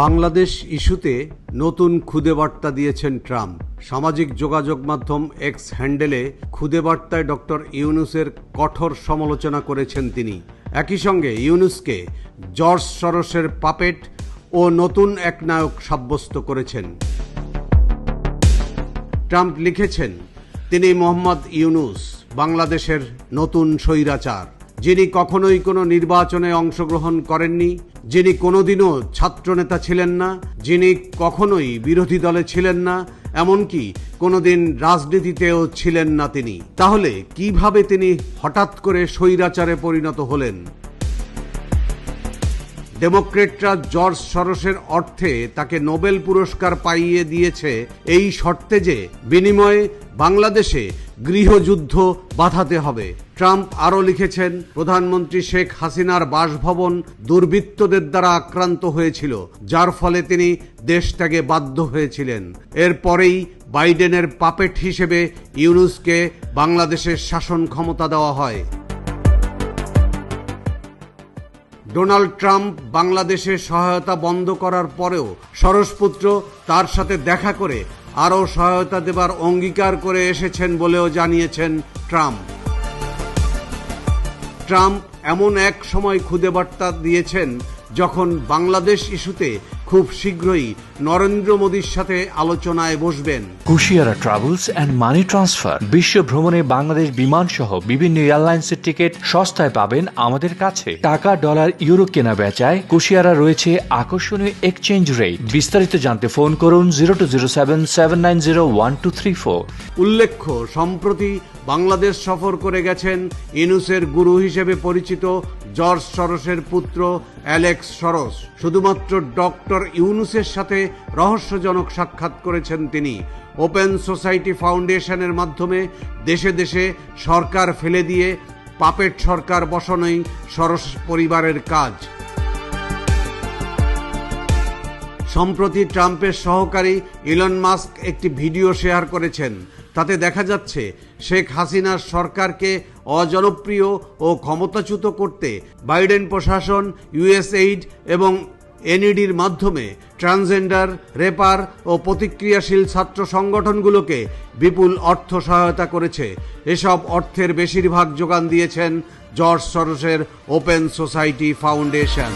বাংলাদেশ ইস্যুতে নতুন খুদে বার্তা দিয়েছেন ট্রাম্প। সামাজিক যোগাযোগ মাধ্যম এক্স হ্যান্ডেলে খুদে বার্তায় ডক্টর ইউনূসের কঠোর সমালোচনা করেছেন তিনি। একই সঙ্গে ইউনূসকে জর্জ সরোসের পাপেট ও নতুন এক নায়ক সাব্যস্ত করেছেন। ট্রাম্প লিখেছেন, তিনি মোহাম্মদ ইউনূস বাংলাদেশের নতুন স্বৈরাচার, যিনি কখনোই কোনো নির্বাচনে অংশগ্রহণ করেননি, যিনি কোনোদিনও ছাত্রনেতা ছিলেন না, যিনি কখনোই বিরোধী দলে ছিলেন না, এমনকি কোনোদিন রাজনীতিতেও ছিলেন না তিনি। তাহলে কিভাবে তিনি হঠাৎ করে স্বৈরাচারে পরিণত হলেন? ডেমোক্রেটরা জর্জ সরোসের অর্থে তাকে নোবেল পুরস্কার পাইয়ে দিয়েছে এই শর্তে যে বিনিময়ে বাংলাদেশে গৃহযুদ্ধ বাধাতে হবে। ট্রাম্প আরও লিখেছেন, প্রধানমন্ত্রী শেখ হাসিনার বাসভবন দুর্বৃত্তদের দ্বারা আক্রান্ত হয়েছিল, যার ফলে তিনি দেশ ত্যাগে বাধ্য হয়েছিলেন। এরপরেই বাইডেনের পাপেট হিসেবে ইউনূসকে বাংলাদেশের শাসন ক্ষমতা দেওয়া হয়। ডোনাল্ড ট্রাম্প বাংলাদেশের সহায়তা বন্ধ করার পরেও সরোসপুত্র তার সাথে দেখা করে আরও সহায়তা দেবার অঙ্গীকার করে এসেছেন বলেও জানিয়েছেন ট্রাম্প। ট্রাম্প এমন এক সময় খুদে বার্তা দিয়েছেন যখন বাংলাদেশ ইস্যুতে খুব শীঘ্রই নরেন্দ্র মোদীর সাথে আলোচনায় বসবেন। Kushiyara travels and money transfer. বিশ্ব ভ্রমণে বাংলাদেশ বিমান সহ বিভিন্ন এয়ারলাইন্সের টিকিট সস্তায় পাবেন আমাদের কাছে। টাকা, ডলার, ইউরো কেনা বেচায় কুশিয়ারা রয়েছে আকর্ষণীয় এক্সচেঞ্জ রেট। বিস্তারিত জানতে ফোন করুন 0207-790-1234। উল্লেখ্য, সম্প্রতি বাংলাদেশ সফর করে গেছেন ইউনূসের গুরু হিসেবে পরিচিত জর্জ সরোসের পুত্র অ্যালেক্স সরোস। শুধুমাত্র ডক্টর ইউনূসের সাথে রহস্যজনক সাক্ষাৎ করেছেন তিনি। ওপেন সোসাইটি ফাউন্ডেশনের মাধ্যমে দেশে দেশে সরকার ফেলে দিয়ে পাপেট সরকার বসানোই সরোস পরিবারের কাজ। সম্প্রতি ট্রাম্পের সহকারী ইলন মাস্ক একটি ভিডিও শেয়ার করেছেন। তাতে দেখা যাচ্ছে শেখ হাসিনার সরকারকে অজনপ্রিয় ও ক্ষমতাচ্যুত করতে বাইডেন প্রশাসন ইউএসএইড এবং এনইডির মাধ্যমে ট্রান্সজেন্ডার, রেপার ও প্রতিক্রিয়াশীল ছাত্র সংগঠনগুলোকে বিপুল অর্থ সহায়তা করেছে। এসব অর্থের বেশিরভাগ যোগান দিয়েছেন জর্জ সরোসের ওপেন সোসাইটি ফাউন্ডেশন।